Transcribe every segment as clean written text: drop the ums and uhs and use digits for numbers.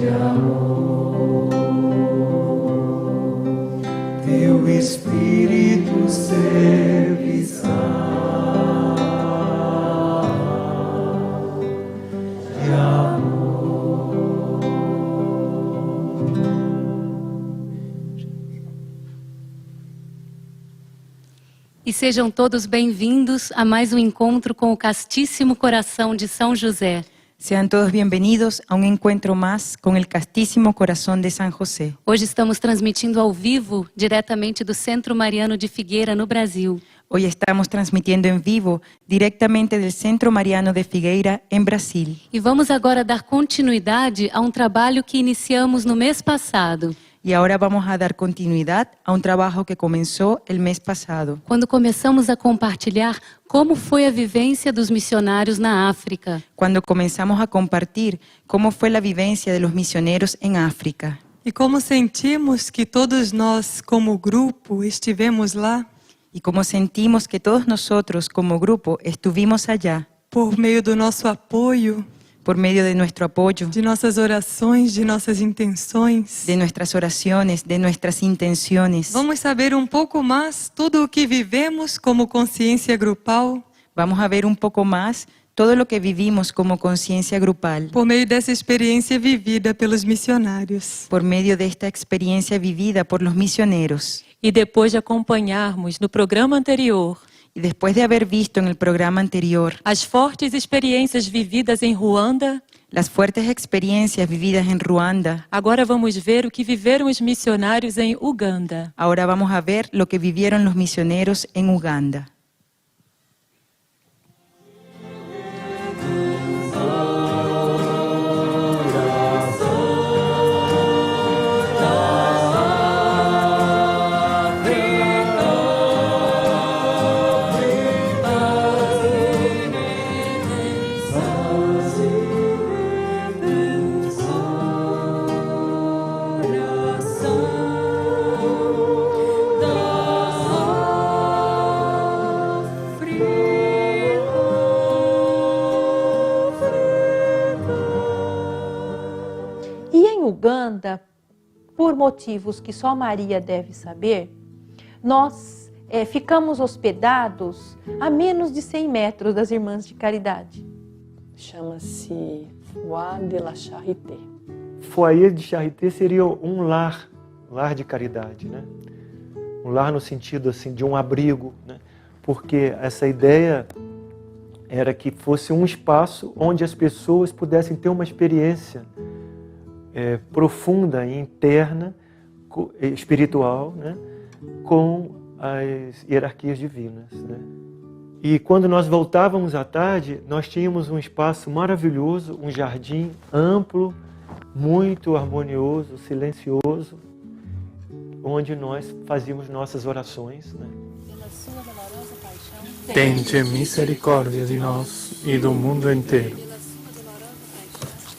de amor, teu Espírito serviçal de amor. E sejam todos bem-vindos a mais um encontro com o Castíssimo Coração de São José. Sean todos bienvenidos a un encuentro más con el Castísimo Corazón de San José. Hoje estamos transmitindo ao vivo, diretamente do Centro Mariano de Figueira, no Brasil. Hoy estamos transmitiendo en vivo directamente del Centro Mariano de Figueira, en Brasil. E vamos agora dar continuidade a um trabalho que iniciamos no mês passado. Y ahora vamos a dar continuidad a un trabajo que comenzó el mes pasado, Quando começamos a compartilhar como foi a vivência dos missionários na África. cuando comenzamos a compartir cómo fue la vivencia de los misioneros en África. E como sentimos que todos nós, como grupo, estivemos lá, Y cómo sentimos que todos nosotros como grupo estuvimos allá por meio do nosso apoio, por medio de nuestro apoyo, de nossas orações, de nossas intenções. de nuestras oraciones, de nuestras intenciones. Vamos saber um pouco mais tudo o que vivemos como consciência grupal Vamos a ver un poco más todo lo que vivimos como conciencia grupal por meio dessa experiência vivida pelos missionários. por medio de esta experiencia vivida por los misioneros. E depois de acompanharmos no programa anterior Y después de haber visto en el programa anterior as fortes experiências vividas em Ruanda, las fuertes experiencias vividas en Ruanda, agora vamos ver o que viveram os missionários em Uganda. ahora vamos a ver lo que vivieron los misioneros en Uganda. E em Uganda, por motivos que só Maria deve saber, nós ficamos hospedados a menos de 100 metros das Irmãs de Caridade. Chama-se Foyer de la Charité. Foyer de Charité seria um lar de caridade, né? Um lar no sentido assim de um abrigo, né? Porque essa ideia era que fosse um espaço onde as pessoas pudessem ter uma experiência profunda e interna, espiritual, né? Com as hierarquias divinas, né? E quando nós voltávamos à tarde, nós tínhamos um espaço maravilhoso, um jardim amplo, muito harmonioso, silencioso, onde nós fazíamos nossas orações, né? Tende misericórdia de nós e do mundo inteiro.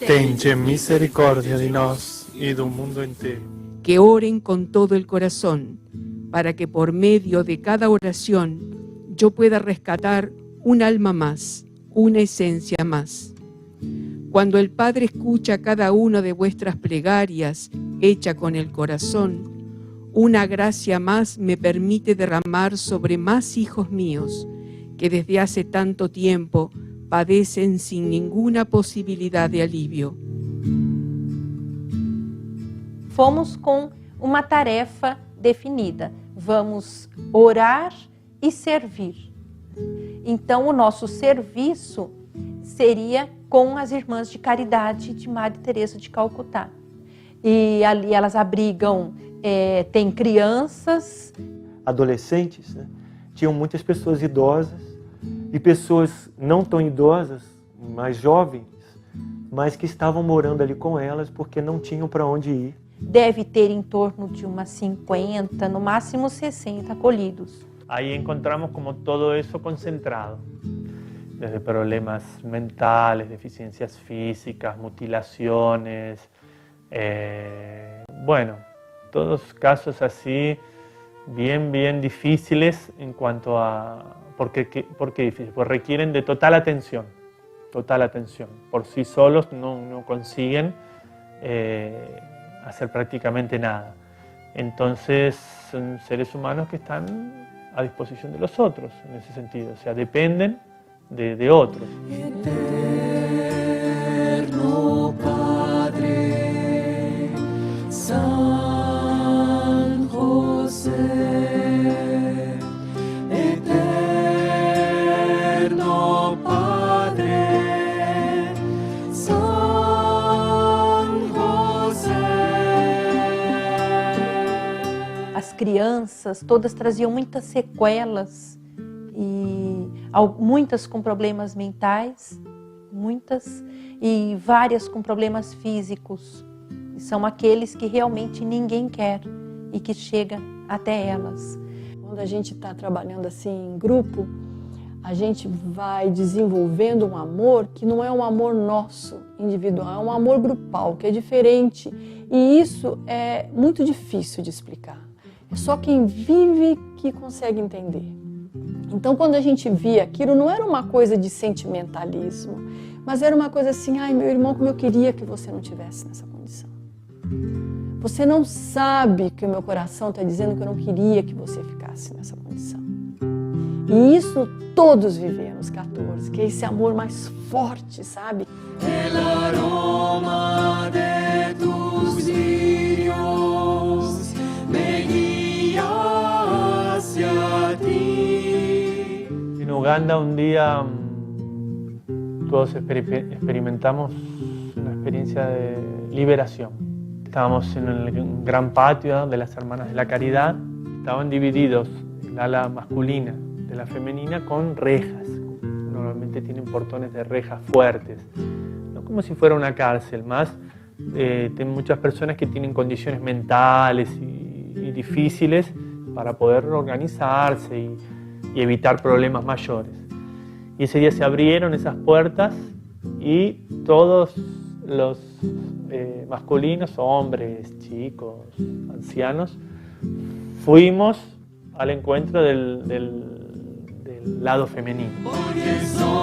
Tende misericórdia de nós e do mundo inteiro. Que oren con todo el corazón, para que por medio de cada oración yo pueda rescatar un alma más, una esencia más. Cuando el Padre escucha cada una de vuestras plegarias, hecha con el corazón, una gracia más me permite derramar sobre más hijos míos, que desde hace tanto tiempo padecen sin ninguna posibilidad de alivio. Fomos com uma tarefa definida. Vamos orar e servir. Então, o nosso serviço seria com as Irmãs de Caridade de Madre Teresa de Calcutá. E ali elas abrigam, tem crianças, adolescentes, né? Tinham muitas pessoas idosas e pessoas não tão idosas, mais jovens, mas que estavam morando ali com elas porque não tinham para onde ir. Deve ter em torno de umas 50, no máximo 60 acolhidos. Ahí encontramos como todo eso concentrado, desde problemas mentales, deficiencias físicas, mutilaciones, bueno, todos casos así bien difíciles en cuanto a... ¿Por qué difíciles? Pues requieren de total atención. Por sí solos no consiguen hacer prácticamente nada. Entonces son seres humanos que están a disposición de los otros en ese sentido, o sea, dependen de otros. Eterno Padre, San José, eterno Padre, San José. As crianças todas traziam muitas sequelas e muitas com problemas mentais, muitas e várias com problemas físicos. E são aqueles que realmente ninguém quer e que chega até elas. Quando a gente está trabalhando assim em grupo, a gente vai desenvolvendo um amor que não é um amor nosso, individual, é um amor grupal, que é diferente. E isso é muito difícil de explicar. É só quem vive que consegue entender. Então, quando a gente via aquilo, não era uma coisa de sentimentalismo, mas era uma coisa assim, ai, meu irmão, como eu queria que você não tivesse nessa condição. Você não sabe que o meu coração está dizendo que eu não queria que você ficasse nessa condição. E isso todos vivemos, 14, que é esse amor mais forte, sabe? El aroma de tus lirios me guía hacia ti. En Uganda un día todos experimentamos una experiencia de liberación. Estábamos en el gran patio de las Hermanas de la Caridad. Estaban divididos el ala masculina de la femenina con rejas. Normalmente tienen portones de rejas fuertes, no como si fuera una cárcel, más tienen muchas personas que tienen condiciones mentales y difíciles para poder organizarse y evitar problemas mayores. Y ese día se abrieron esas puertas y todos los masculinos, hombres, chicos, ancianos, fuimos al encuentro del lado femenino. Porque somos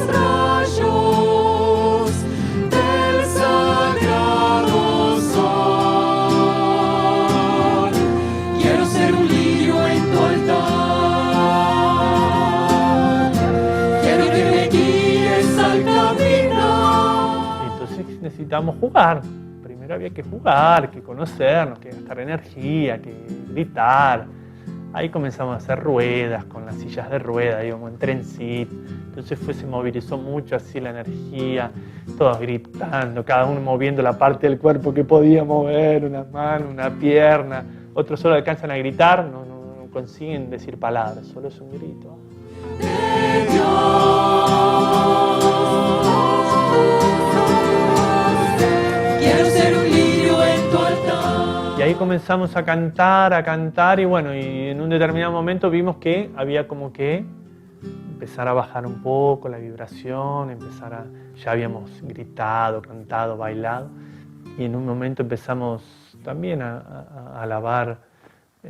rayos del sagrado sol. Quiero ser un lirio en tu altar. Quiero que me guíes al camino. Entonces necesitamos jugar. Primero había que jugar, que conocernos, que gastar energía, que gritar. Ahí comenzamos a hacer ruedas con las sillas de ruedas, íbamos en trencito. Entonces se movilizó mucho así la energía, todos gritando, cada uno moviendo la parte del cuerpo que podía mover, una mano, una pierna. Otros solo alcanzan a gritar, no consiguen decir palabras, solo es un grito. De Dios, quiero ser un lirio en tu altar. Y ahí comenzamos a cantar y bueno, y en un determinado momento vimos que había como que empezar a bajar un poco la vibración, ya habíamos gritado, cantado, bailado, y en un momento empezamos también a alabar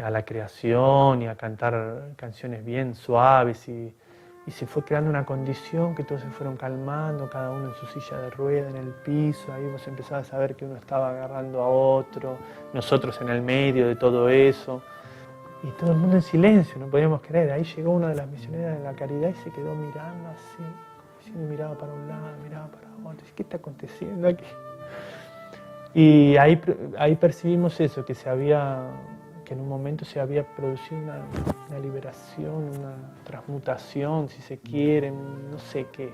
a la creación y a cantar canciones bien suaves y se fue creando una condición que todos se fueron calmando, cada uno en su silla de rueda, en el piso, ahí vos empezabas a ver que uno estaba agarrando a otro, nosotros en el medio de todo eso, y todo el mundo en silencio, no podíamos creer. Ahí llegó una de las misioneras de la Caridad y se quedó mirando así, miraba para un lado, miraba para otro, ¿qué está aconteciendo aquí? Y ahí percibimos eso, que en un momento se había producido una liberación, una transmutación, si se quiere, no sé qué.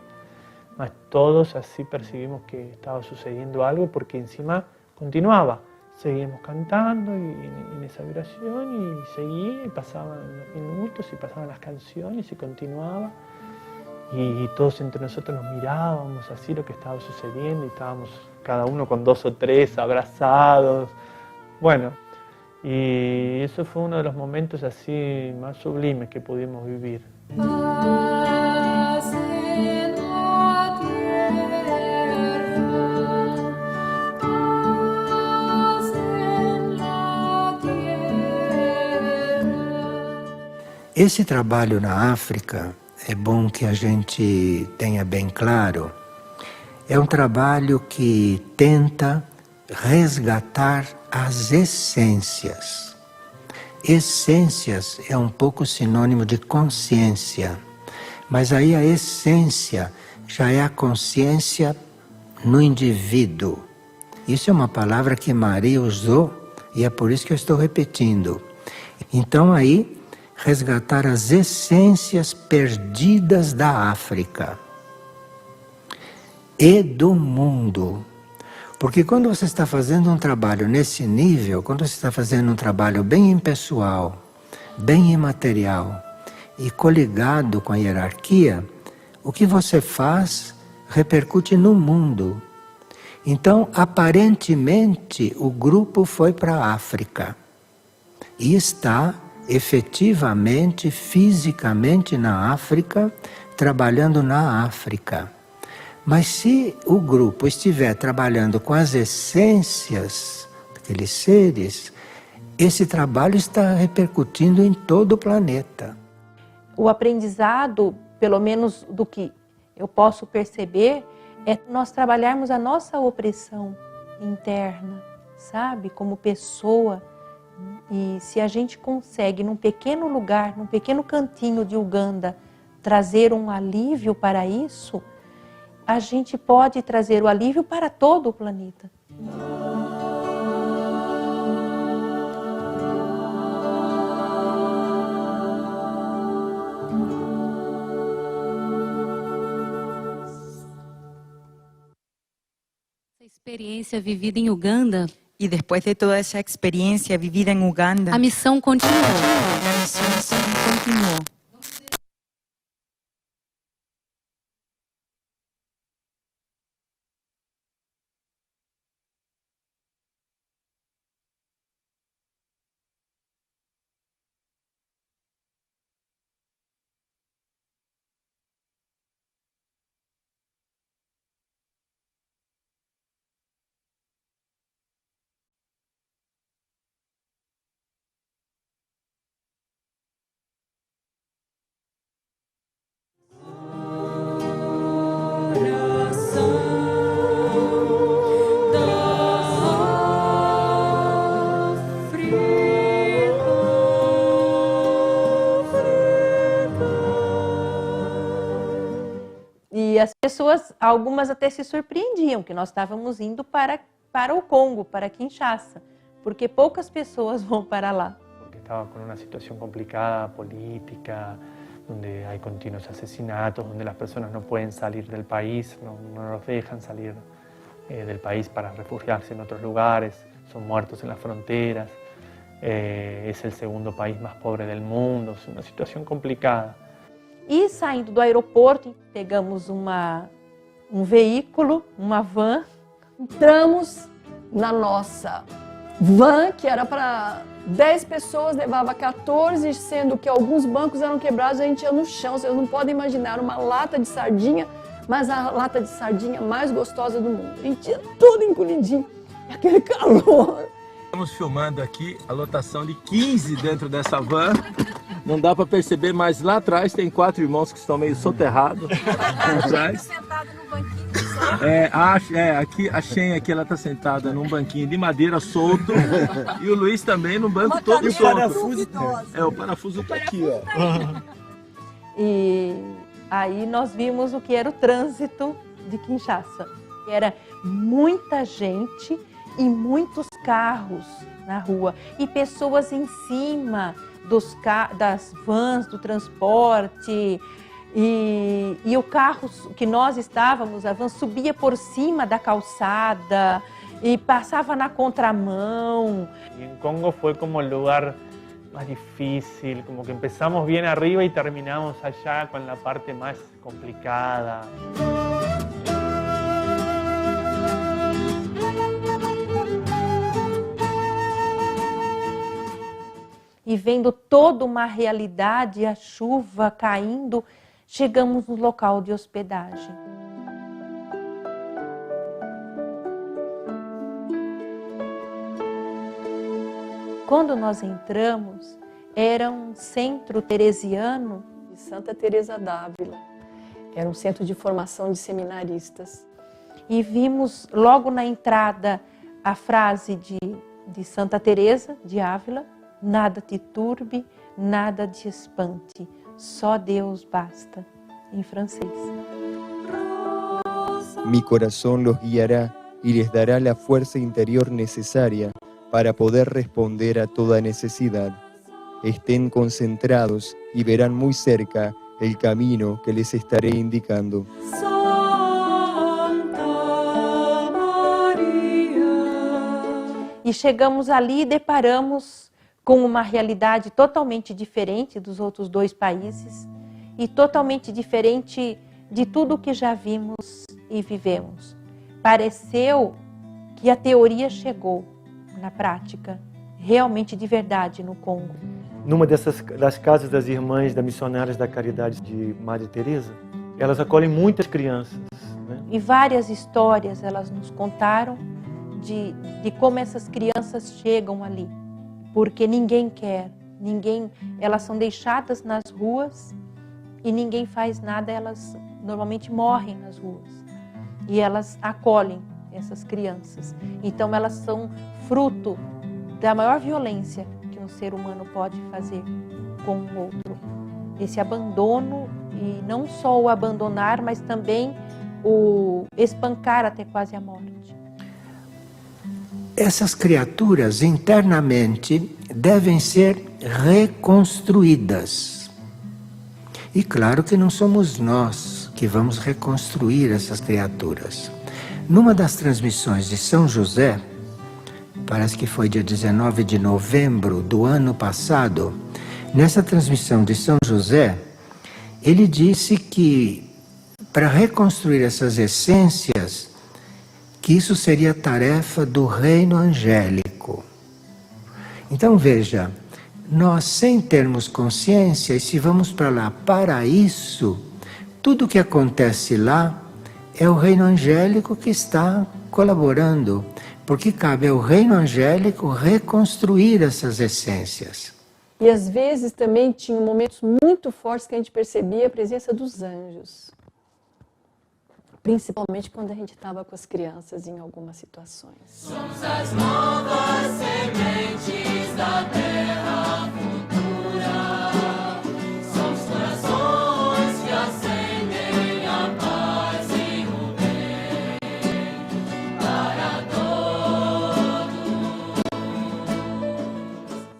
Mas todos así percibimos que estaba sucediendo algo porque encima continuaba. Seguíamos cantando y en esa vibración y seguía y pasaban los minutos y pasaban las canciones y continuaba. Y todos entre nosotros nos mirábamos así lo que estaba sucediendo y estábamos cada uno con 2 o 3 abrazados. Bueno, y eso fue uno de los momentos así más sublimes que pudimos vivir. Paz en la tierra, paz en la tierra. Esse trabalho na África, é bom que a gente tenha bem claro, é um trabalho que tenta resgatar as essências. Essências é um pouco sinônimo de consciência, mas aí a essência já é a consciência no indivíduo. Isso é uma palavra que Maria usou e é por isso que eu estou repetindo. Então aí, resgatar as essências perdidas da África e do mundo. Porque quando você está fazendo um trabalho nesse nível, quando você está fazendo um trabalho bem impessoal, bem imaterial e coligado com a hierarquia, o que você faz repercute no mundo. Então, aparentemente, o grupo foi para a África e está efetivamente, fisicamente na África, trabalhando na África. Mas se o grupo estiver trabalhando com as essências daqueles seres, esse trabalho está repercutindo em todo o planeta. O aprendizado, pelo menos do que eu posso perceber, é nós trabalharmos a nossa opressão interna, sabe? Como pessoa. E se a gente consegue, num pequeno lugar, num pequeno cantinho de Uganda, trazer um alívio para isso, a gente pode trazer o alívio para todo o planeta. Experiência vivida em Uganda. Y después de toda esa experiencia vivida en Uganda, A missão continuou. la misión continuó. E as pessoas, algumas até se surpreendiam que nós estávamos indo para o Congo, para Kinshasa, porque poucas pessoas vão para lá. Porque estaba con una situación complicada, política, donde hay continuos asesinatos, donde las personas no pueden salir del país, no los dejan salir del país para refugiarse en otros lugares, son muertos en las fronteras, es el segundo país más pobre del mundo, es una situación complicada. E saindo do aeroporto, pegamos um veículo, uma van. Entramos na nossa van, que era para 10 pessoas, levava 14, sendo que alguns bancos eram quebrados, a gente ia no chão. Vocês não podem imaginar uma lata de sardinha, mas a lata de sardinha mais gostosa do mundo. A gente ia tudo encolhidinho, e aquele calor. Estamos filmando aqui a lotação de 15 dentro dessa van. Não dá para perceber, mas lá atrás tem 4 irmãos que estão meio soterrados. Atrás. Aqui a Shen aqui, ela está sentada num banquinho de madeira solto. E o Luiz também num banco todo solto. O parafuso está aqui, ó. E aí nós vimos o que era o trânsito de Kinshasa. Era muita gente e muitos carros na rua e pessoas em cima das vans, do transporte, e o carro que nós estávamos, a van subia por cima da calçada e passava na contramão. Y en Congo fue como el lugar más difícil, como que empezamos bien arriba y terminamos allá con la parte más complicada. E vendo toda uma realidade, a chuva caindo, chegamos no local de hospedagem. Quando nós entramos, era um centro teresiano de Santa Teresa d'Ávila. Era um centro de formação de seminaristas. e vimos logo na entrada a frase de Santa Teresa de Ávila: nada te turbe, nada te espante, só Deus basta, em francês. Mi corazón los guiará y les dará la fuerza interior necesaria para poder responder a toda necesidad. Estén concentrados y verán muy cerca el camino que les estaré indicando. E chegamos ali e deparamos com uma realidade totalmente diferente dos outros dois países e totalmente diferente de tudo que já vimos e vivemos. Pareceu que a teoria chegou na prática, realmente de verdade, no Congo. Numa das casas das irmãs das missionárias da caridade de Madre Teresa, elas acolhem muitas crianças, né? E várias histórias elas nos contaram de como essas crianças chegam ali, porque ninguém quer, elas são deixadas nas ruas e ninguém faz nada, elas normalmente morrem nas ruas e elas acolhem essas crianças. Então elas são fruto da maior violência que um ser humano pode fazer com o outro. Esse abandono, e não só o abandonar, mas também o espancar até quase a morte. Essas criaturas internamente devem ser reconstruídas. E claro que não somos nós que vamos reconstruir essas criaturas. Numa das transmissões de São José, parece que foi dia 19 de novembro do ano passado, nessa transmissão de São José, ele disse que para reconstruir essas essências, que isso seria tarefa do reino angélico. Então veja, nós sem termos consciência, e se vamos para lá para isso, tudo que acontece lá é o reino angélico que está colaborando, porque cabe ao reino angélico reconstruir essas essências. E às vezes também tinha momentos muito fortes que a gente percebia a presença dos anjos. Principalmente quando a gente estava com as crianças em algumas situações. Somos as novas sementes da terra futura. Somos corações que acendem a paz e o bem para todos.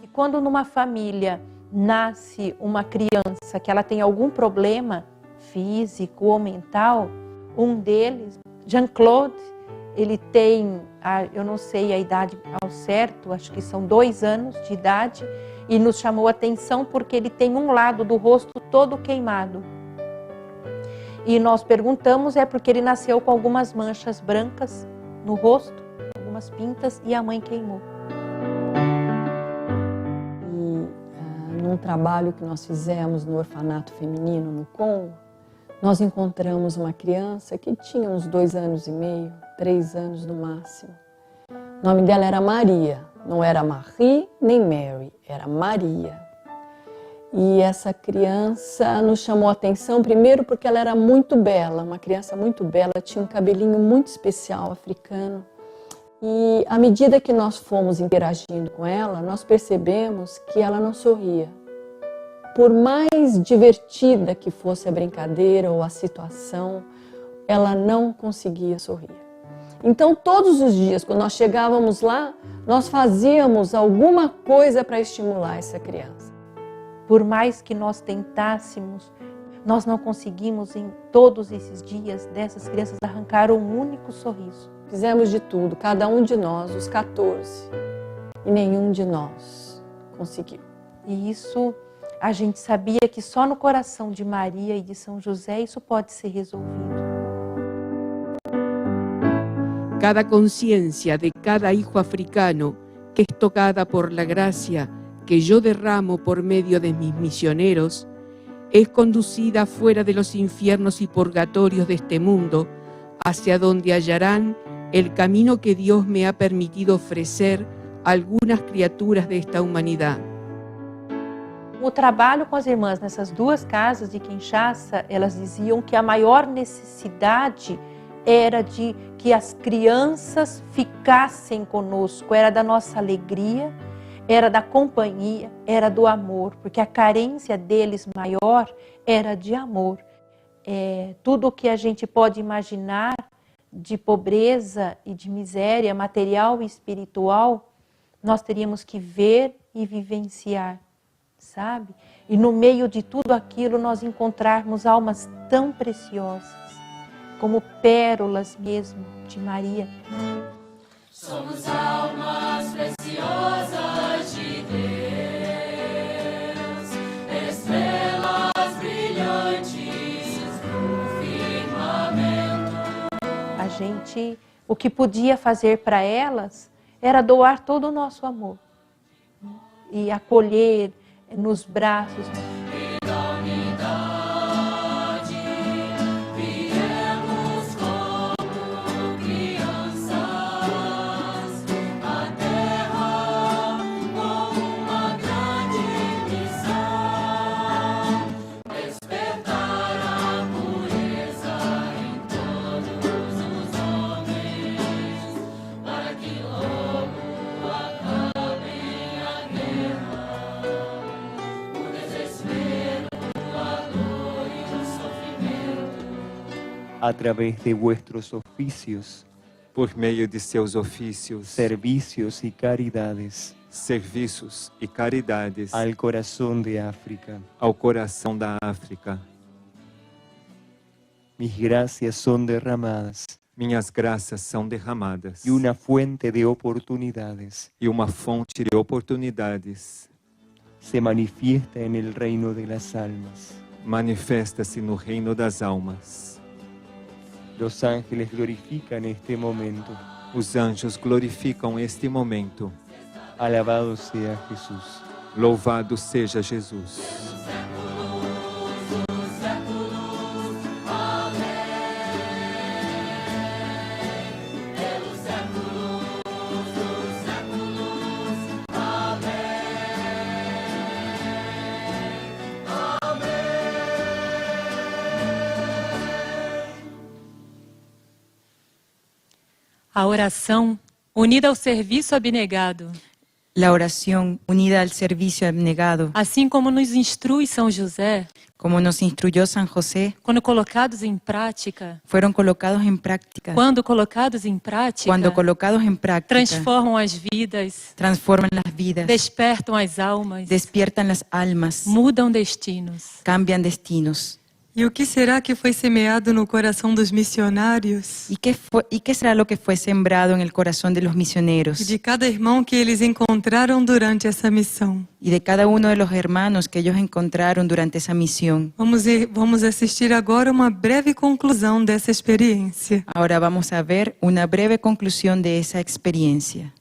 E quando numa família nasce uma criança que ela tem algum problema físico ou mental, um deles, Jean-Claude, ele tem, eu não sei a idade ao certo, acho que são 2 anos de idade, e nos chamou a atenção porque ele tem um lado do rosto todo queimado. E nós perguntamos, é porque ele nasceu com algumas manchas brancas no rosto, algumas pintas, e a mãe queimou. E num trabalho que nós fizemos no orfanato feminino no Congo, nós encontramos uma criança que tinha uns 2 anos e meio, 3 anos no máximo. O nome dela era Maria, não era Marie nem Mary, era Maria. E essa criança nos chamou a atenção, primeiro porque ela era muito bela, uma criança muito bela, tinha um cabelinho muito especial africano. E à medida que nós fomos interagindo com ela, nós percebemos que ela não sorria. Por mais divertida que fosse a brincadeira ou a situação, ela não conseguia sorrir. Então, todos os dias, quando nós chegávamos lá, nós fazíamos alguma coisa para estimular essa criança. Por mais que nós tentássemos, nós não conseguimos em todos esses dias dessas crianças arrancar um único sorriso. Fizemos de tudo, cada um de nós, os 14, e nenhum de nós conseguiu. E isso a gente sabia que só no coração de Maria e de São José isso pode ser resolvido. Cada conciencia de cada hijo africano que es tocada por la gracia que yo derramo por medio de mis misioneros es conducida fuera de los infiernos y purgatorios de este mundo, hacia donde hallarán el camino que Dios me ha permitido ofrecer a algunas criaturas de esta humanidad. O trabalho com as irmãs nessas 2 casas de Kinshasa, elas diziam que a maior necessidade era de que as crianças ficassem conosco, era da nossa alegria, era da companhia, era do amor, porque a carência deles maior era de amor. Tudo o que a gente pode imaginar de pobreza e de miséria material e espiritual, nós teríamos que ver e vivenciar, sabe? E no meio de tudo aquilo nós encontrarmos almas tão preciosas, como pérolas mesmo de Maria. Somos almas preciosas de Deus, estrelas brilhantes no firmamento. A gente, o que podia fazer para elas era doar todo o nosso amor e acolher nos braços. E da unidade viemos como crianças à terra com uma grande missão, despertar a pureza em todos os homens, para que logo acabem a guerra, o desespero, a dor e o sofrimento. A través de vuestros oficios, por meio de seus ofícios, servicios y caridades, serviços e caridades, al corazón de África. ao coração da África. Mis gracias son derramadas Minhas graças são derramadas y una fuente de oportunidades e uma fonte de oportunidades se manifiesta en el reino de las almas. manifesta-se no reino das almas. Los ángeles glorifican este momento. Os anjos glorificam este momento. Alabado sea Jesús. Louvado seja Jesus. A oração unida ao serviço abnegado. La oración unida al servicio abnegado, Assim como nos instrui São José, como nos instruyó San José, quando colocados em prática, fueron colocados en práctica. quando colocados em prática, Cuando colocados en práctica, transformam as vidas, transforman las vidas, despertam as almas, despiertan las almas, mudam destinos. cambian destinos. E o que será que foi semeado no coração dos missionários? ¿Y qué será lo que fue sembrado en el corazón de los misioneros E de cada irmão que eles encontraram durante essa missão? y de cada uno de los hermanos que ellos encontraron durante esa misión? Vamos assistir agora uma breve conclusão dessa experiência. Ahora vamos a ver una breve conclusión de esa experiencia.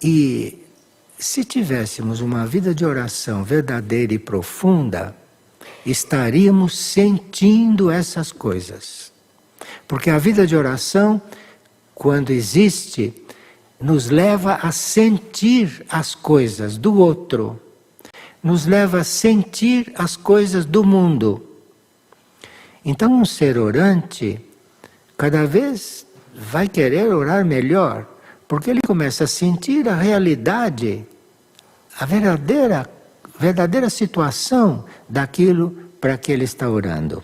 E se tivéssemos uma vida de oração verdadeira e profunda, estaríamos sentindo essas coisas. Porque a vida de oração, quando existe, nos leva a sentir as coisas do outro, nos leva a sentir as coisas do mundo. Então, um ser orante, cada vez vai querer orar melhor, porque ele começa a sentir a realidade, a verdadeira situação daquilo para que ele está orando.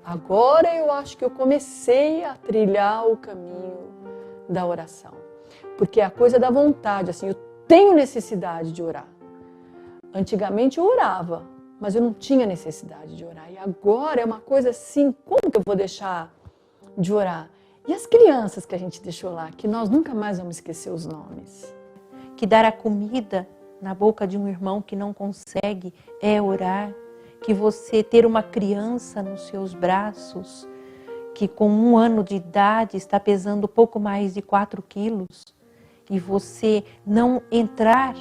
Agora eu acho que eu comecei a trilhar o caminho da oração. Porque é a coisa da vontade, assim, eu tenho necessidade de orar. Antigamente eu orava, mas eu não tinha necessidade de orar. E agora é uma coisa assim, como que eu vou deixar de orar? E as crianças que a gente deixou lá, que nós nunca mais vamos esquecer os nomes. Que dar a comida na boca de um irmão que não consegue é orar, que você ter uma criança nos seus braços, que com 1 ano de idade está pesando pouco mais de 4 quilos, e você não entrar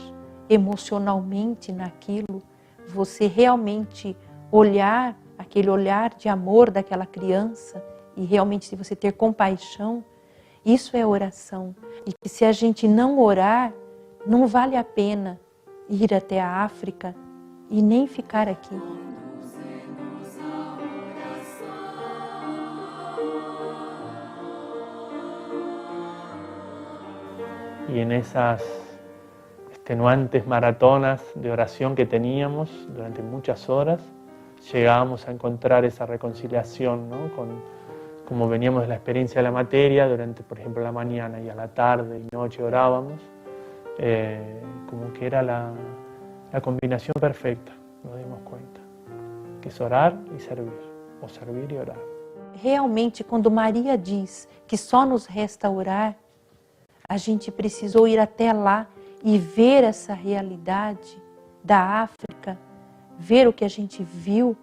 emocionalmente naquilo, você realmente olhar, aquele olhar de amor daquela criança, e realmente se você ter compaixão, isso é oração. E que se a gente não orar, não vale a pena ir até a África e nem ficar aqui. Y en esas extenuantes maratonas de oración que teníamos durante muchas horas, llegábamos a encontrar esa reconciliación, ¿no? Como veníamos de la experiencia de la materia, durante, por ejemplo, la mañana y a la tarde y noche orábamos, como que era la combinación perfecta, nos dimos cuenta, que es orar y servir, o servir y orar. Realmente, quando Maria diz que só nos resta orar, a gente precisou ir até lá e ver essa realidade da África, ver o que a gente viu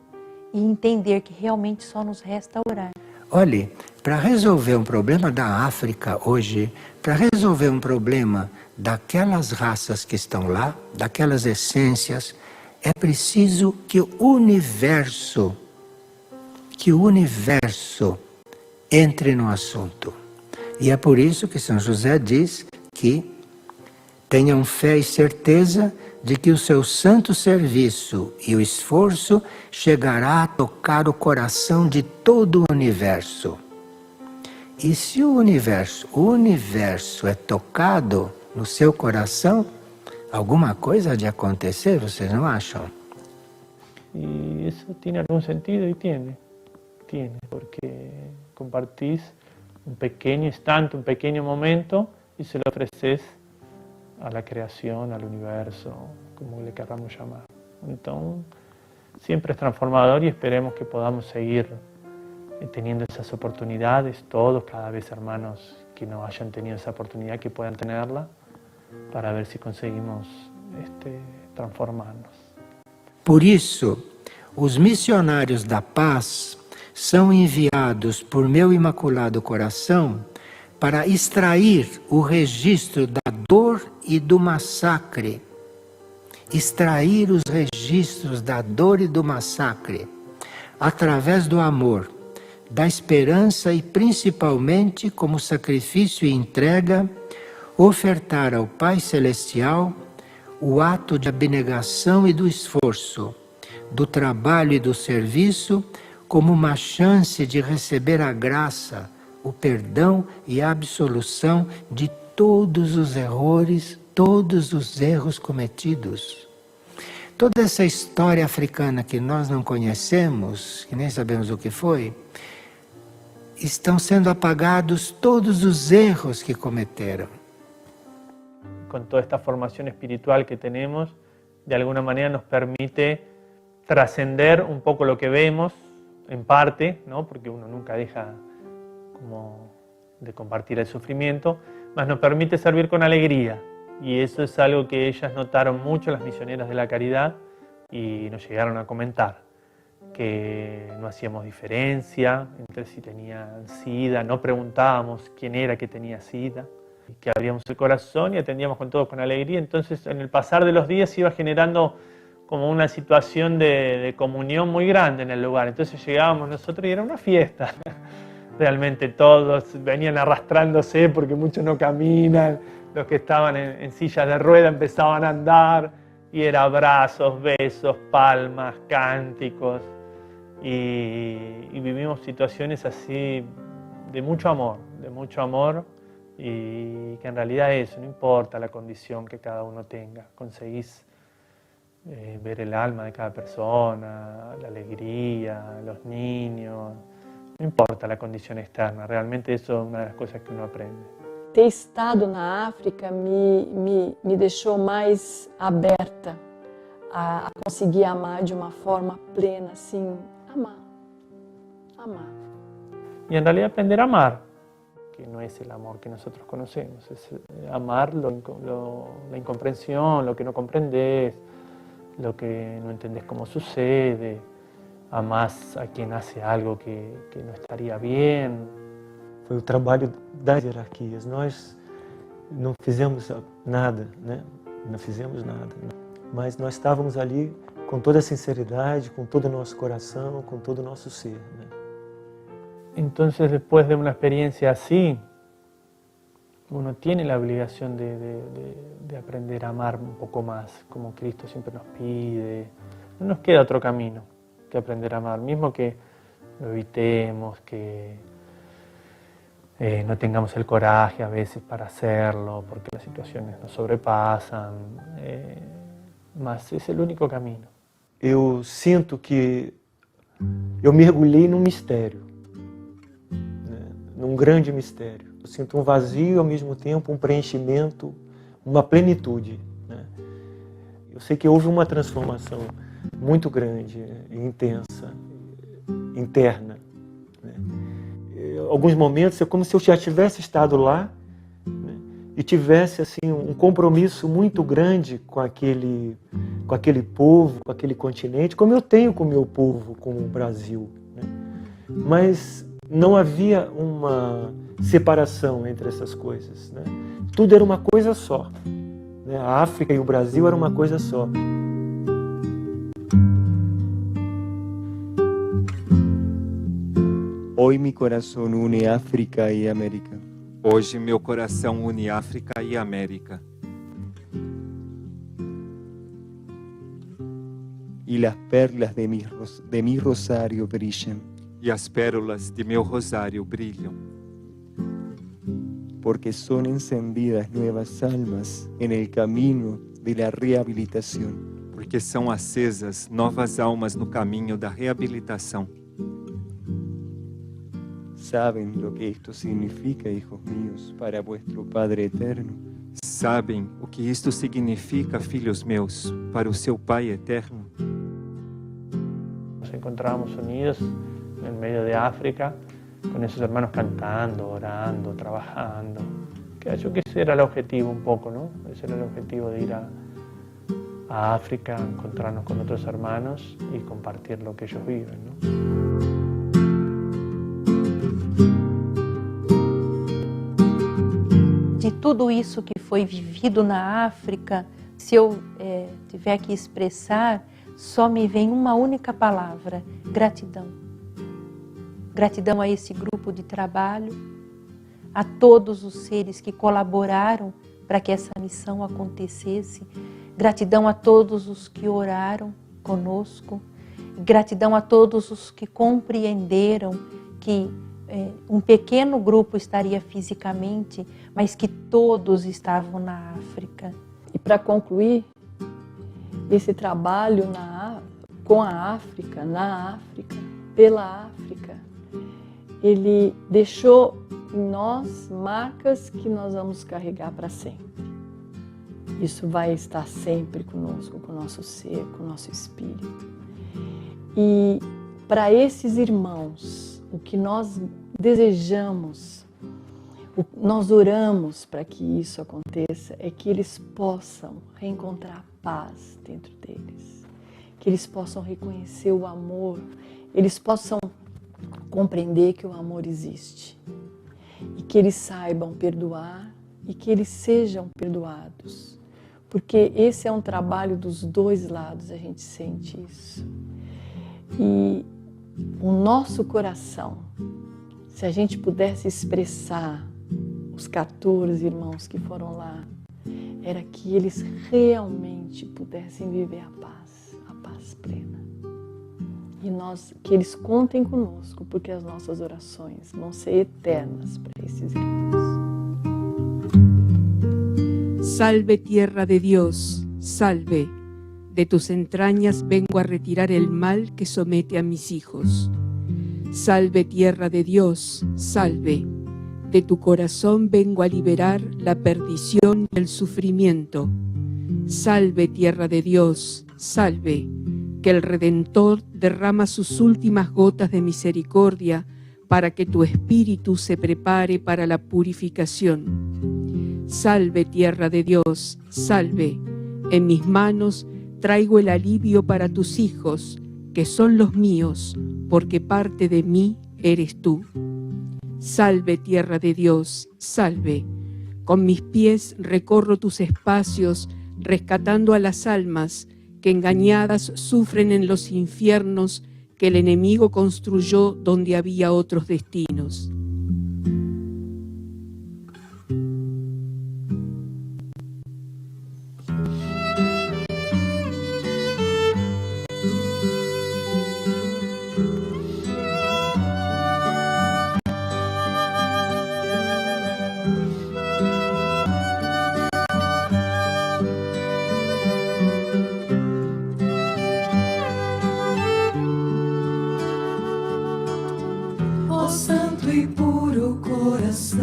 e entender que realmente só nos resta orar. Olhe, para resolver um problema da África hoje, para resolver um problema daquelas raças que estão lá, daquelas essências, é preciso que o universo entre no assunto. E é por isso que São José diz que tenham fé e certeza de que o seu santo serviço e o esforço chegará a tocar o coração de todo o universo. E se o universo é tocado no seu coração, alguma coisa há de acontecer, vocês não acham? Y eso tiene algún sentido y tiene, porque compartís un pequeño instante, un pequeño momento y se lo ofreces a la creación, al universo, como le queramos llamar. Entonces, siempre es transformador y esperemos que podamos seguir teniendo esas oportunidades, todos, cada vez hermanos que no hayan tenido esa oportunidad, que puedan tenerla, para ver si conseguimos transformarnos. Por isso, os missionários da paz são enviados por meu Imaculado Coração para extrair o registro da dor e do massacre. Extrair os registros da dor e do massacre através do amor, da esperança e principalmente como sacrifício e entrega, ofertar ao Pai Celestial o ato de abnegação e do esforço, do trabalho e do serviço, como uma chance de receber a graça, o perdão e a absolução de todos os erros cometidos. Toda essa história africana que nós não conhecemos, que nem sabemos o que foi, estão sendo apagados todos os erros que cometeram. Con toda esta formación espiritual que tenemos, de alguna manera nos permite trascender un poco lo que vemos, en parte, ¿no? Porque uno nunca deja como de compartir el sufrimiento, mas nos permite servir con alegría. Y eso es algo que ellas notaron mucho, las misioneras de la caridad, y nos llegaron a comentar, que no hacíamos diferencia entre si tenían SIDA, no preguntábamos quién era que tenía SIDA, que abríamos el corazón y atendíamos con todos con alegría. Entonces, en el pasar de los días se iba generando como una situación de comunión muy grande en el lugar. Entonces llegábamos nosotros y era una fiesta. Realmente todos venían arrastrándose porque muchos no caminan, los que estaban en sillas de rueda empezaban a andar y era abrazos, besos, palmas, cánticos y vivimos situaciones así de mucho amor y que en realidad eso, no importa la condición que cada uno tenga, conseguís ver el alma de cada persona, la alegría, los niños, no importa la condición externa, realmente eso es una de las cosas que uno aprende. Ter estado na África me deixou mais aberta a conseguir amar de uma forma plena, assim, amar. Y en realidad aprender a amar, que no es el amor que nosotros conocemos, es amar la incomprensión, lo que no comprendes, lo que no entendés cómo sucede, amás a quien hace algo que não estaria bem. Foi o trabalho das hierarquias. Nós não fizemos nada, né? Não fizemos nada, mas nós estávamos ali com toda a sinceridade, com todo o nosso coração, com todo o nosso ser, né? Entonces, después de una experiencia así, uno tiene la obligación de aprender a amar un poco más, como Cristo siempre nos pide. No nos queda otro camino que aprender a amar, mismo que lo evitemos, que no tengamos el coraje a veces para hacerlo, porque las situaciones nos sobrepasan, mas es el único camino. Eu sinto que eu mergulhei num mistério, né? Num grande mistério. Eu sinto um vazio e ao mesmo tempo um preenchimento, uma plenitude, né? Eu sei que houve uma transformação muito grande e intensa, interna, né? Alguns momentos é como se eu já tivesse estado lá, né? E tivesse assim um compromisso muito grande com aquele povo, com aquele continente, como eu tenho com o meu povo, com o Brasil, né? Mas não havia uma separação entre essas coisas, né? Tudo era uma coisa só, né? A África e o Brasil era uma coisa só. Hoy mi corazón une África y América. Hoje meu coração une África e América. Y las perlas de mi rosario brillan. E as pérolas de meu rosário brilham. Porque son encendidas nuevas almas en el camino de la rehabilitación. Porque são acesas novas almas no caminho da reabilitação. ¿Saben lo que esto significa, hijos míos, para vuestro Padre eterno? Sabem o que isto significa, filhos meus, para o seu Pai eterno? Nos encontrábamos unidos en medio de África, con esos hermanos cantando, orando, trabajando. Creo que ese era el objetivo un poco, ¿no? Ese era el objetivo de ir a África, encontrarnos con otros hermanos y compartir lo que ellos viven, ¿no? De tudo isso que foi vivido na África, se eu tiver que expressar, só me vem uma única palavra: gratidão. Gratidão a esse grupo de trabalho, a todos os seres que colaboraram para que essa missão acontecesse, gratidão a todos os que oraram conosco, gratidão a todos os que compreenderam que um pequeno grupo estaria fisicamente, mas que todos estavam na África. E para concluir, esse trabalho com a África, na África, pela África, ele deixou em nós marcas que nós vamos carregar para sempre. Isso vai estar sempre conosco, com o nosso ser, com o nosso espírito. E para esses irmãos, o que nós desejamos, nós oramos para que isso aconteça, é que eles possam reencontrar paz dentro deles, que eles possam reconhecer o amor, eles possam compreender que o amor existe e que eles saibam perdoar e que eles sejam perdoados, porque esse é um trabalho dos dois lados, a gente sente isso. E o nosso coração, se a gente pudesse expressar os 14 irmãos que foram lá, era que eles realmente pudessem viver a paz plena. E que eles contem conosco, porque as nossas orações vão ser eternas para esses irmãos. Salve tierra de Dios, salve. De tus entrañas vengo a retirar el mal que somete a mis hijos. Salve tierra de Dios, salve. De tu corazón vengo a liberar la perdición y el sufrimiento. Salve tierra de Dios, salve. Que el Redentor derrama sus últimas gotas de misericordia para que tu espíritu se prepare para la purificación. Salve, tierra de Dios, salve. En mis manos traigo el alivio para tus hijos, que son los míos, porque parte de mí eres tú. Salve, tierra de Dios, salve. Con mis pies recorro tus espacios, rescatando a las almas que engañadas sufren en los infiernos que el enemigo construyó donde había otros destinos. Ó santo e puro coração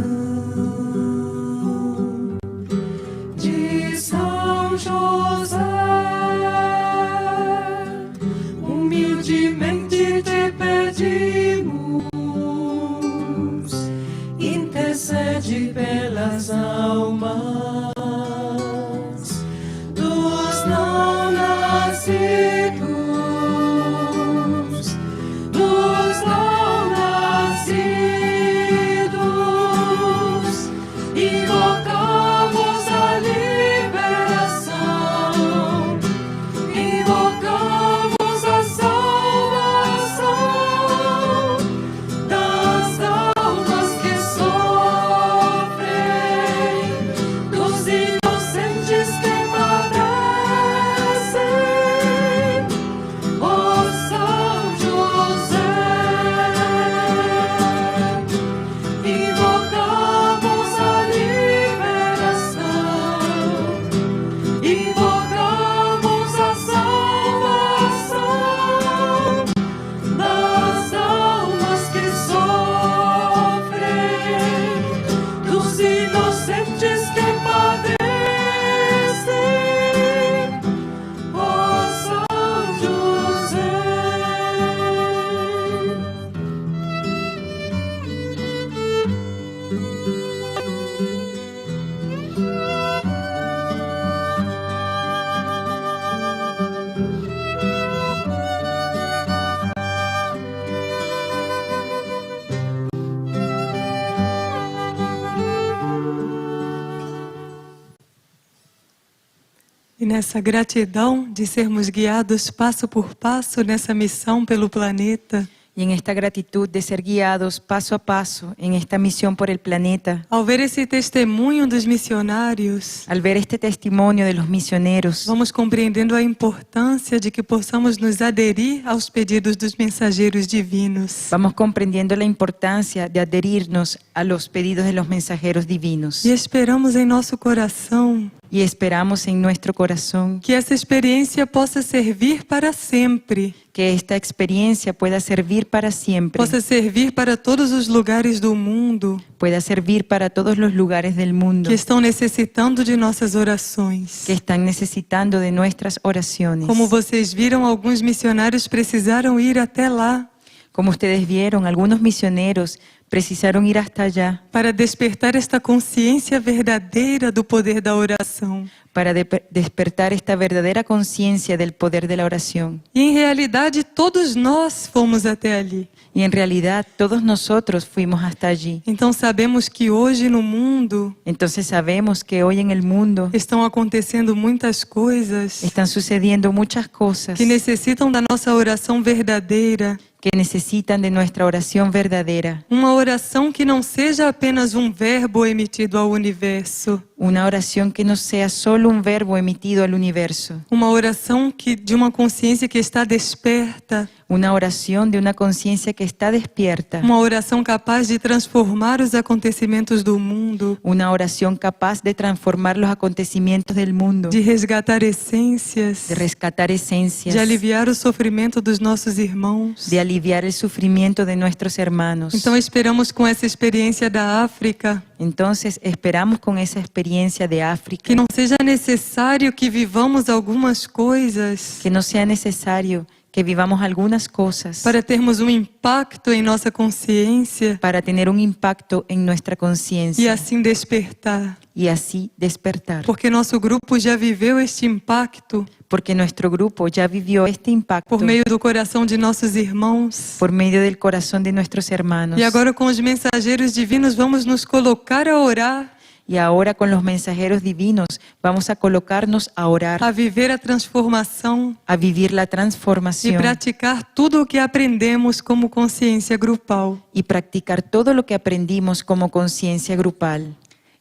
de São José, humildemente te pedimos, intercede pelas almas dos não nascidos, dos não nascidos. Invocamos a liberação, invocamos a salvação das almas que sofrem, dos inocentes que padecem. Ó São José, invocamos a liberação, invocamos a salvação das almas que sofrem, dos inocentes que padecem. Ó São José. E nessa gratidão de sermos guiados passo por passo nessa missão pelo planeta, Y en esta gratitud de ser guiados paso a paso en esta misión por el planeta, ao ver esse testemunho dos missionários, al ver este testimonio de los misioneros, vamos compreendendo a importância de que possamos nos aderir aos pedidos dos mensageiros divinos. vamos comprendiendo la importancia de adherirnos a los pedidos de los mensajeros divinos. E esperamos em nosso coração Y esperamos en nuestro corazón que essa experiência possa servir para sempre, que esta experiencia pueda servir para siempre, possa servir para todos os lugares do mundo pueda servir para todos los lugares del mundo que estão necessitando de nossas orações. que están necesitando de nuestras oraciones. Como vocês viram, alguns missionários precisaram ir até lá Como ustedes vieron, algunos misioneros precisaron ir hasta allá para despertar esta consciência verdadeira do poder da oração. para despertar esta verdadera conciencia del poder de la oración. E em realidade todos nós fomos até ali. Y en realidad todos nosotros fuimos hasta allí. Então sabemos que hoje no mundo Entonces sabemos que hoy en el mundo estão acontecendo muitas coisas están sucediendo muchas cosas que necessitam da nossa oração verdadeira. que necesitan de nuestra oración verdadera. Uma oração que não seja apenas um verbo emitido ao universo. Una oración que no sea solo un verbo emitido al universo. Uma oração de uma consciência que está desperta. Una oración de una conciencia que está despierta. Uma oração capaz de transformar os acontecimentos do mundo. Una oración capaz de transformar los acontecimientos del mundo. De resgatar essências. De rescatar esencias. De aliviar o sofrimento dos nossos irmãos. De aliviar el sufrimiento de nuestros hermanos. Então esperamos com essa experiência da África. Entonces esperamos con esa experiencia de África que não seja necessário que vivamos algumas coisas. Que no sea necesario que vivamos algunas cosas para termos impacto em nossa consciência para tener un impacto en nuestra e conciencia assim despertar. y así despertar. Porque nosso grupo já viveu este impacto Porque nuestro grupo ya vivió este impacto por meio do coração de nossos irmãos. por medio del corazón de nuestros hermanos. E agora com os mensageiros divinos vamos nos colocar a orar, Y ahora con los mensajeros divinos vamos a colocarnos a orar, a viver a transformação a vivir la e transformación praticar tudo o que aprendemos como consciência grupal. y practicar todo lo que aprendimos como conciencia grupal.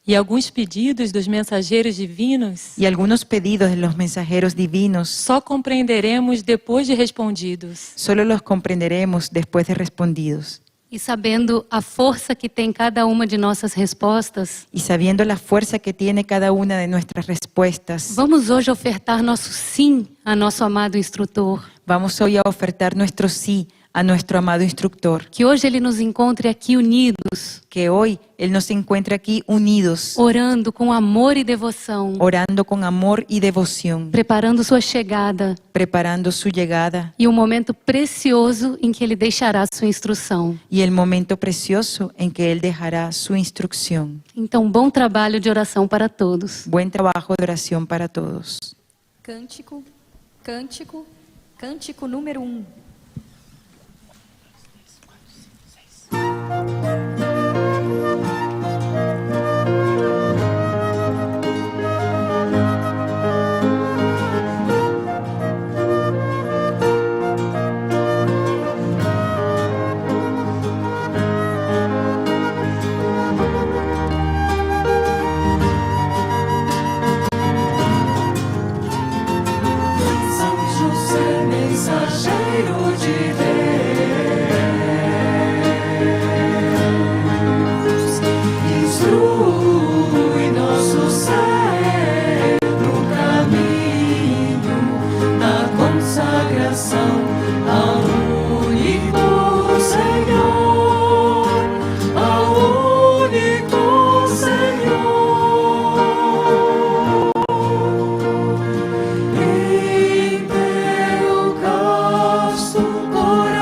E alguns pedidos dos mensageiros divinos Y algunos pedidos de los mensajeros divinos só compreenderemos depois de respondidos. solo los comprenderemos después de respondidos. E sabendo a força que tem cada uma de nossas respostas, Y sabiendo la fuerza que tiene cada una de nuestras respuestas, vamos hoje ofertar nosso sim a nosso amado instrutor. vamos hoy a ofertar nuestro sí a nuestro amado instructor. Que hoje ele nos encontre aqui unidos, Que hoy Él nos encuentre aquí unidos, orando com amor e devoção, orando con amor y devoción, preparando sua chegada preparando su llegada e um momento precioso em que ele deixará sua instrução. y el momento precioso en que Él dejará su instrucción. Então, bom trabalho de oração para todos. Buen trabajo de oración para todos. Cântico, cântico, cântico número 1. São José, mensageiro de Deus, instrui nosso ser no caminho da consagração ao único Senhor, ao único Senhor. Inteiro casto coração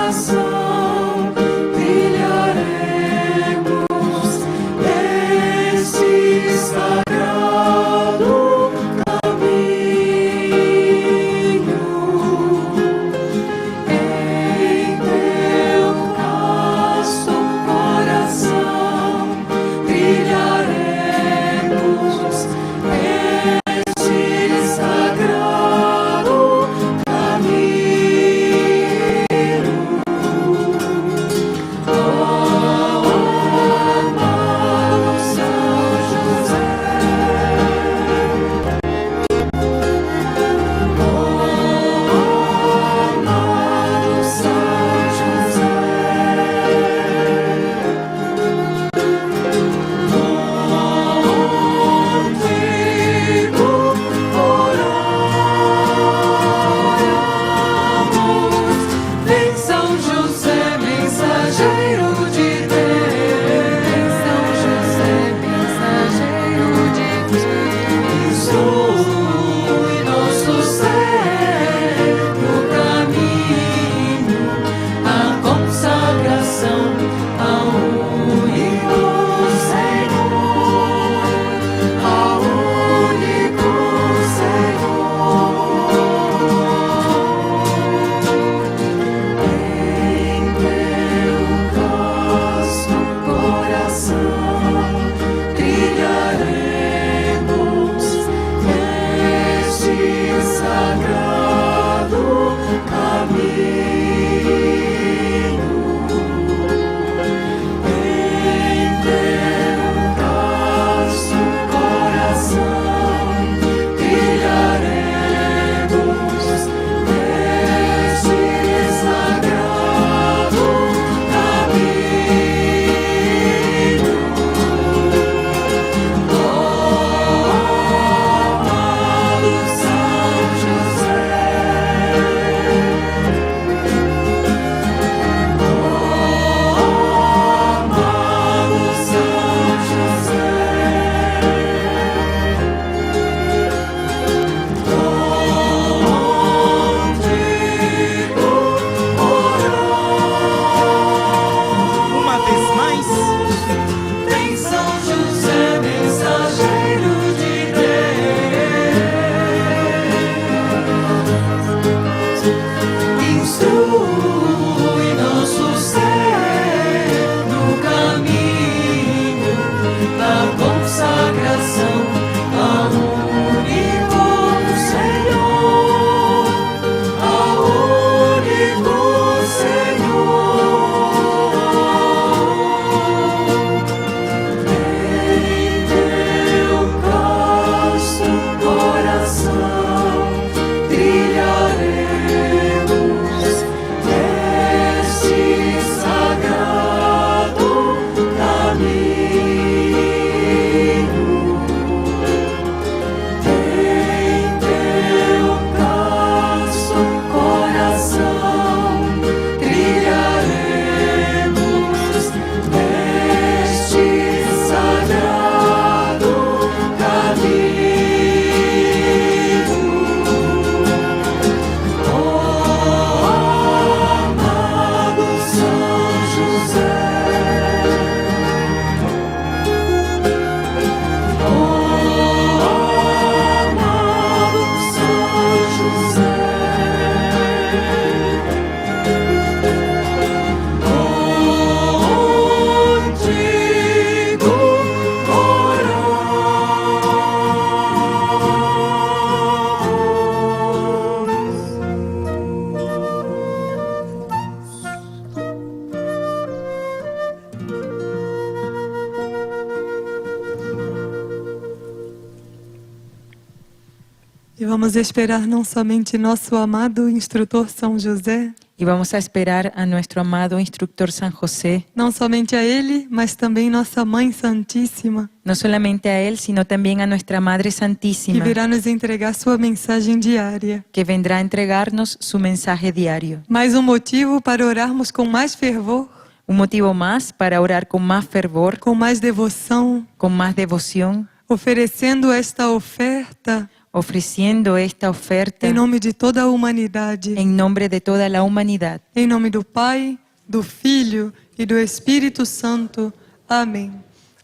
E vamos esperar não somente nosso amado instrutor São José, Y vamos a esperar a nuestro amado instructor San José, não somente a ele, mas também nossa Mãe Santíssima, no solamente a él, sino también a nuestra Madre que Santísima, virá nos entregar sua mensagem diária. que vendrá a entregarnos su mensaje diario. Mais um motivo para orarmos com mais fervor, Un motivo más para orar con más fervor, com mais devoção, con más devoción, oferecendo esta oferta ofreciendo esta oferta em nome de toda a humanidade, en nombre de toda la humanidad. em nome do Pai, do Filho e do Espírito Santo. Amém.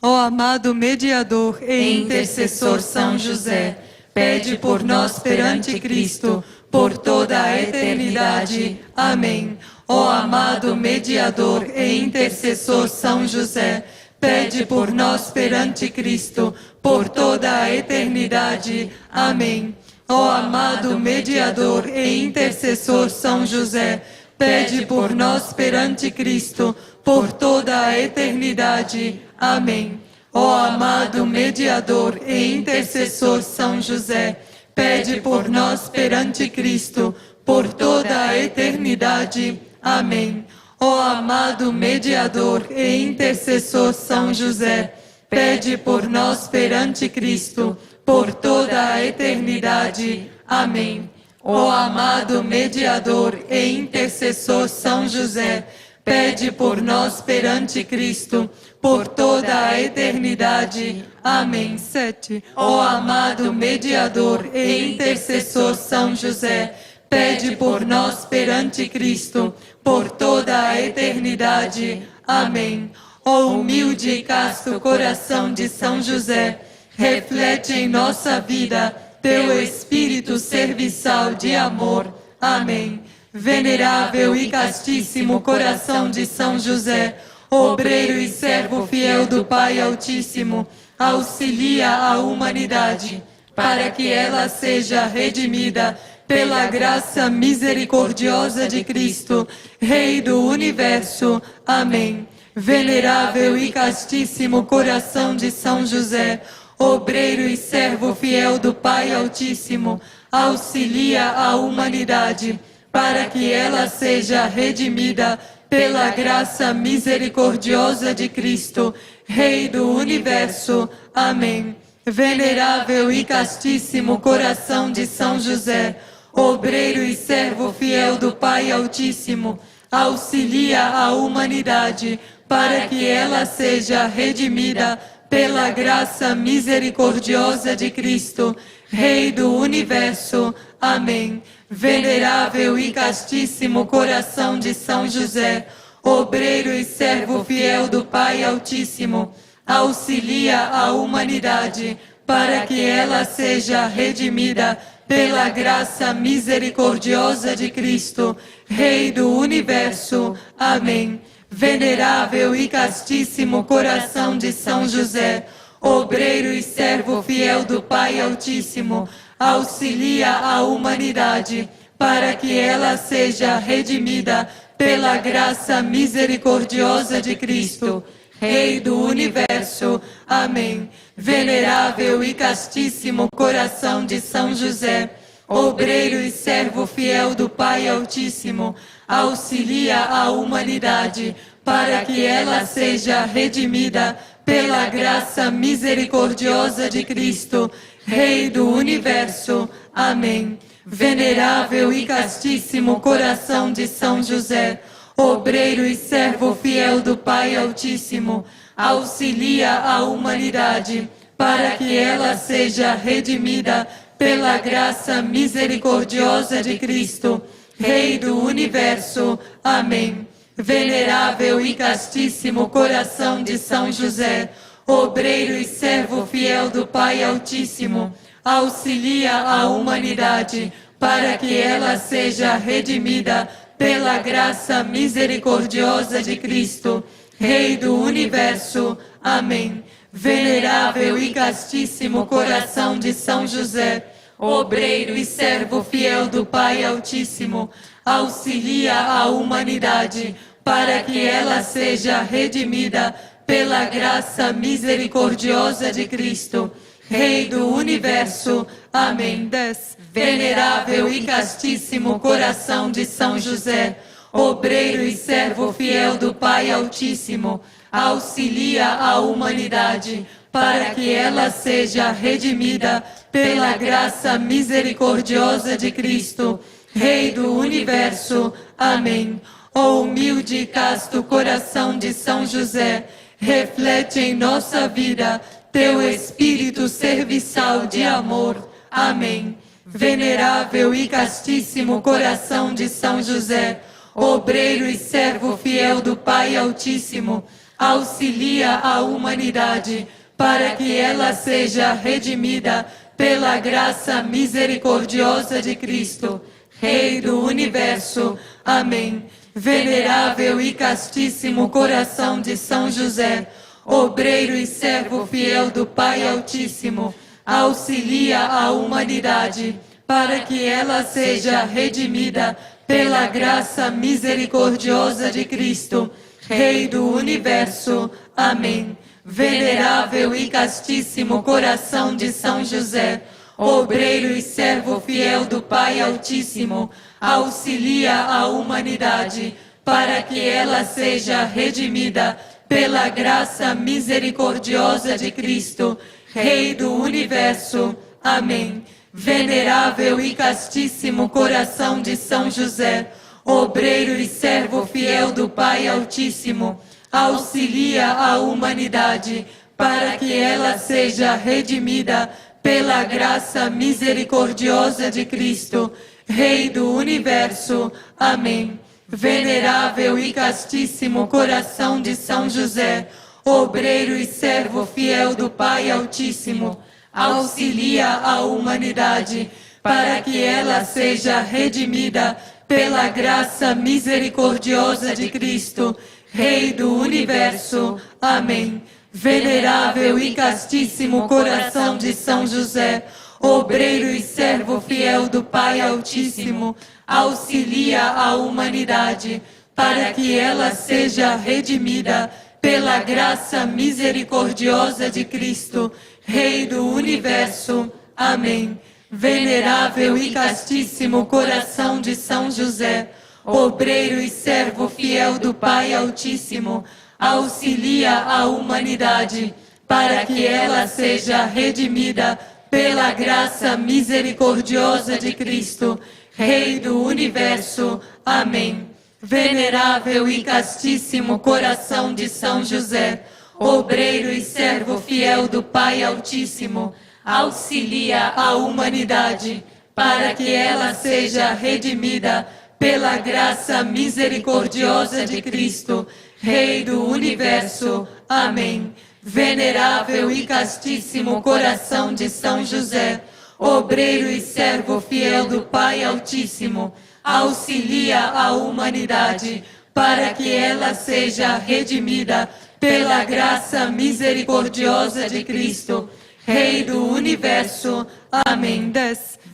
Ó amado mediador e intercessor São José, pede por nós perante Cristo, por toda a eternidade. Amém. Ó amado mediador e intercessor São José, pede por nós perante Cristo, por toda a eternidade. Amém. Ó amado mediador e intercessor São José, pede por nós perante Cristo, por toda a eternidade. Amém. Ó amado mediador e intercessor São José, pede por nós perante Cristo, por toda a eternidade. Amém. Ó amado mediador e intercessor São José, pede por nós perante Cristo, por toda a eternidade. Amém. Ó amado mediador e intercessor São José, pede por nós perante Cristo, por toda a eternidade. Amém. 7. Ó amado mediador e intercessor São José, pede por nós perante Cristo, por toda a eternidade. Amém. Ó humilde e casto coração de São José, reflete em nossa vida teu espírito serviçal de amor. Amém. Venerável e castíssimo coração de São José, obreiro e servo fiel do Pai Altíssimo, auxilia a humanidade, para que ela seja redimida pela graça misericordiosa de Cristo, Rei do Universo. Amém. Venerável e castíssimo coração de São José, obreiro e servo fiel do Pai Altíssimo, auxilia a humanidade, para que ela seja redimida pela graça misericordiosa de Cristo, Rei do Universo. Amém. Venerável e castíssimo coração de São José, obreiro e servo fiel do Pai Altíssimo, auxilia a humanidade, para que ela seja redimida pela graça misericordiosa de Cristo, Rei do Universo. Amém. Venerável e castíssimo coração de São José, obreiro e servo fiel do Pai Altíssimo, auxilia a humanidade, para que ela seja redimida pela graça misericordiosa de Cristo, Rei do Universo. Amém. Venerável e castíssimo coração de São José, obreiro e servo fiel do Pai Altíssimo, auxilia a humanidade, para que ela seja redimida pela graça misericordiosa de Cristo, Rei do Universo. Amém. Venerável e castíssimo coração de São José, obreiro e servo fiel do Pai Altíssimo, auxilia a humanidade, para que ela seja redimida pela graça misericordiosa de Cristo, Rei do Universo. Amém. Venerável e castíssimo coração de São José, obreiro e servo fiel do Pai Altíssimo, auxilia a humanidade, para que ela seja redimida pela graça misericordiosa de Cristo, Rei do Universo. Amém. Venerável e castíssimo coração de São José, obreiro e servo fiel do Pai Altíssimo, auxilia a humanidade, para que ela seja redimida pela graça misericordiosa de Cristo, Rei do Universo. Amém. Venerável e castíssimo coração de São José, obreiro e servo fiel do Pai Altíssimo, auxilia a humanidade, para que ela seja redimida pela graça misericordiosa de Cristo, Rei do Universo. Amém. 10. venerável e castíssimo coração de São José, obreiro e servo fiel do Pai Altíssimo, auxilia a humanidade para que ela seja redimida pela graça misericordiosa de Cristo, Rei do Universo. Amém. Ó humilde e casto coração de São José, reflete em nossa vida teu espírito serviçal de amor. Amém. Venerável e castíssimo coração de São José, obreiro e servo fiel do Pai Altíssimo, auxilia a humanidade para que ela seja redimida pela graça misericordiosa de Cristo, Rei do Universo. Amém. Venerável e castíssimo coração de São José, obreiro e servo fiel do Pai Altíssimo, auxilia a humanidade para que ela seja redimida pela graça misericordiosa de Cristo, Rei do Universo. Amém. Venerável e castíssimo coração de São José, obreiro e servo fiel do Pai Altíssimo, auxilia a humanidade para que ela seja redimida pela graça misericordiosa de Cristo, Rei do Universo. Amém. Venerável e castíssimo coração de São José, obreiro e servo fiel do Pai Altíssimo, auxilia a humanidade para que ela seja redimida pela graça misericordiosa de Cristo, Rei do Universo. Amém. Venerável e castíssimo coração de São José, obreiro e servo fiel do Pai Altíssimo, auxilia a humanidade para que ela seja redimida pela graça misericordiosa de Cristo, Rei do Universo. Amém. Venerável e castíssimo coração de São José, obreiro e servo fiel do Pai Altíssimo, auxilia a humanidade para que ela seja redimida pela graça misericordiosa de Cristo, Rei do Universo. Amém. Venerável e castíssimo coração de São José, obreiro e servo fiel do Pai Altíssimo, auxilia a humanidade para que ela seja redimida pela graça misericordiosa de Cristo, Rei do Universo. Amém. Venerável e castíssimo coração de São José, obreiro e servo fiel do Pai Altíssimo, auxilia a humanidade para que ela seja redimida pela graça misericordiosa de Cristo, Rei do Universo. Amém. Venerável e castíssimo coração de São José, obreiro e servo fiel do Pai Altíssimo, auxilia a humanidade para que ela seja redimida pela graça misericordiosa de Cristo, Rei do Universo. Amém.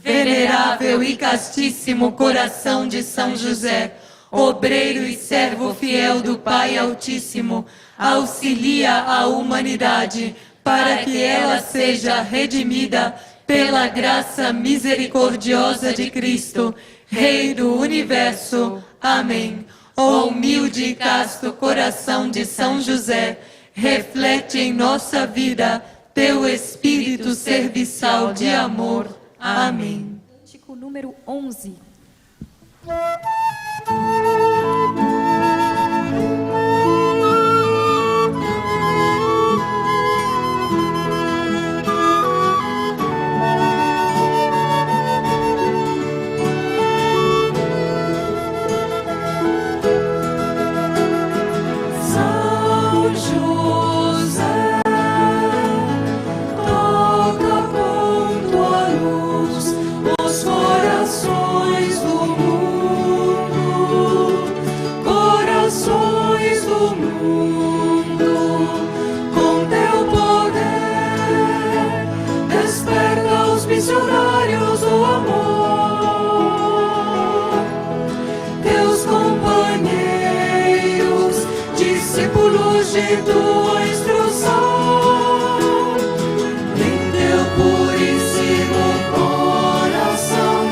Venerável e castíssimo coração de São José, obreiro e servo fiel do Pai Altíssimo, auxilia a humanidade para que ela seja redimida pela graça misericordiosa de Cristo, Rei do Universo. Amém. Ó humilde e casto coração de São José, reflete em nossa vida teu espírito serviçal de amor. Amém. Cântico número 11. Missionários do amor, teus companheiros, discípulos de tua instrução, em teu puríssimo coração,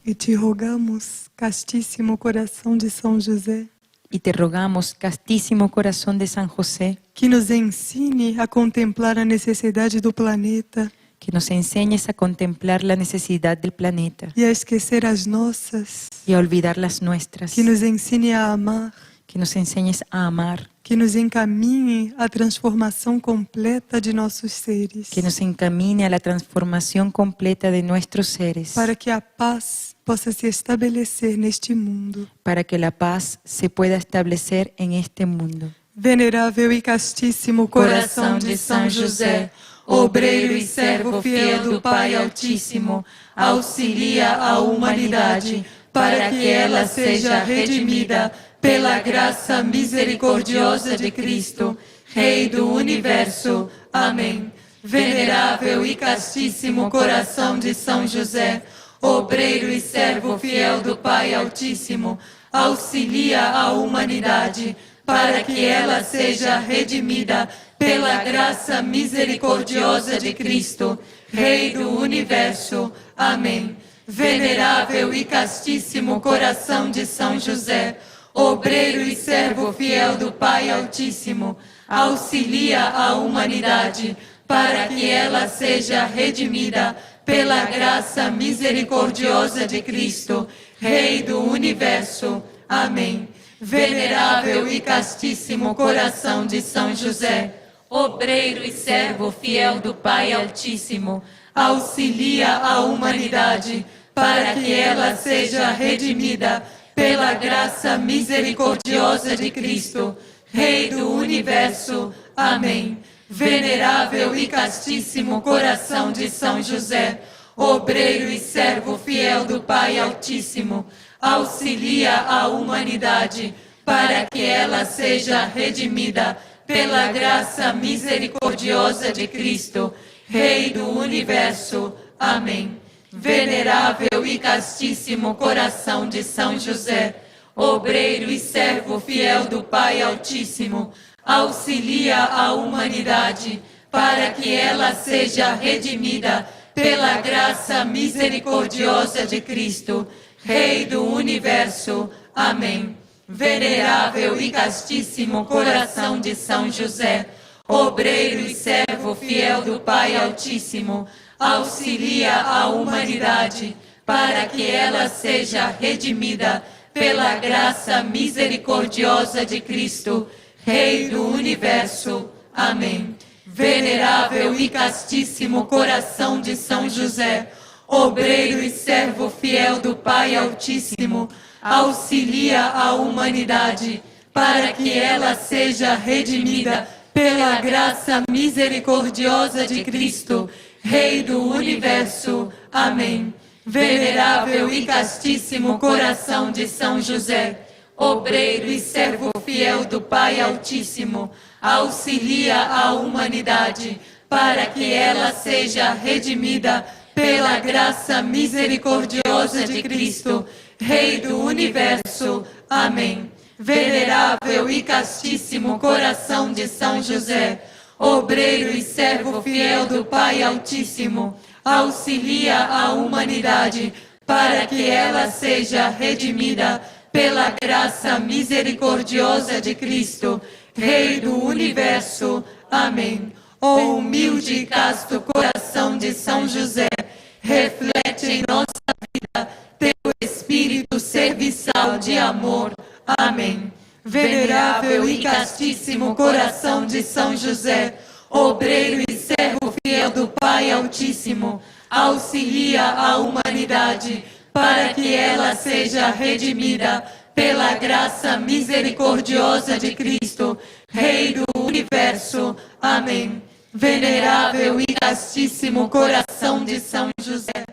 E te rogamos, castíssimo coração de São José, Y te rogamos, castísimo corazón de San José, que nos ensine a contemplar a necessidade do planeta que nos enseñes a contemplar la necesidad del planeta e a esquecer as nossas, y a olvidar las nuestras, que nos ensine a amar, que nos enseñes a amar, que nos encaminhe à transformação completa de nossos seres, que nos encamine a la transformación completa de nuestros seres, para que a paz possa se estabelecer neste mundo. para que la paz se pueda establecer en este mundo. Venerável e castíssimo coração de São José, obreiro e servo fiel do Pai Altíssimo, auxilia a humanidade para que ela seja redimida pela graça misericordiosa de Cristo, Rei do Universo. Amém. Venerável e castíssimo coração de São José, obreiro e servo fiel do Pai Altíssimo, auxilia a humanidade para que ela seja redimida pela graça misericordiosa de Cristo, Rei do Universo. Amém. Venerável e castíssimo coração de São José, obreiro e servo fiel do Pai Altíssimo, auxilia a humanidade para que ela seja redimida pela graça misericordiosa de Cristo, Rei do Universo. Amém. Venerável e castíssimo coração de São José, obreiro e servo fiel do Pai Altíssimo, auxilia a humanidade para que ela seja redimida pela graça misericordiosa de Cristo, Rei do Universo. Amém. Venerável e castíssimo coração de São José, obreiro e servo fiel do Pai Altíssimo, auxilia a humanidade para que ela seja redimida pela graça misericordiosa de Cristo, Rei do Universo. Amém. Venerável e castíssimo coração de São José, obreiro e servo fiel do Pai Altíssimo, auxilia a humanidade para que ela seja redimida pela graça misericordiosa de Cristo, Rei do Universo. Amém. Venerável e castíssimo coração de São José, obreiro e servo fiel do Pai Altíssimo, auxilia a humanidade para que ela seja redimida pela graça misericordiosa de Cristo, Rei do Universo. Amém. Venerável e castíssimo coração de São José, obreiro e servo fiel do Pai Altíssimo, auxilia a humanidade para que ela seja redimida pela graça misericordiosa de Cristo, Rei do Universo. Amém. Venerável e castíssimo coração de São José, obreiro e servo fiel do Pai Altíssimo, auxilia a humanidade para que ela seja redimida pela graça misericordiosa de Cristo, Rei do Universo. Amém. Venerável e castíssimo coração de São José, obreiro e servo fiel do Pai Altíssimo, auxilia a humanidade para que ela seja redimida pela graça misericordiosa de Cristo, Rei do Universo. Amém. Ó humilde e casto coração de São José, reflete em nossa vida teu espírito serviçal de amor. Amém. Venerável e castíssimo coração de São José, obreiro e servo fiel do Pai Altíssimo, auxilia a humanidade para que ela seja redimida pela graça misericordiosa de Cristo, Rei do Universo. Amém. Venerável e castíssimo coração de São José,